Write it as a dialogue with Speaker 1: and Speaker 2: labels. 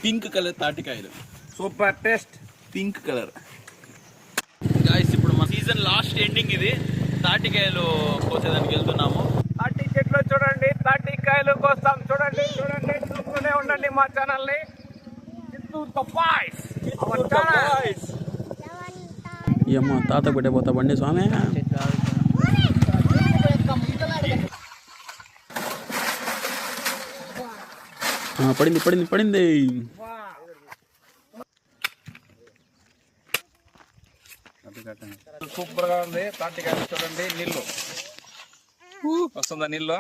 Speaker 1: Pink colour తాటికాయలు,
Speaker 2: super taste.
Speaker 1: Pink colour. Guys ఇప్పుడు మా సీజన్ లాస్ట్ ఎండింగ్ ఇది. తాటికాయలు కోసేదానికి వెళ్తున్నాము.
Speaker 2: తాటి చెట్లు చూడండి, తాటికాయలు కోస్తాం. చూడండి చూడండి, చూస్తూనే ఉండండి మా ఛానల్ ని.
Speaker 1: ఏమో తాత కొట్టే పోతా బండి స్వామి. పడింది పడింది పడింది.
Speaker 2: సూపర్ గా ఉంది తాటికాయలు. చూడండి నీళ్ళు వస్తుందా, నీళ్ళు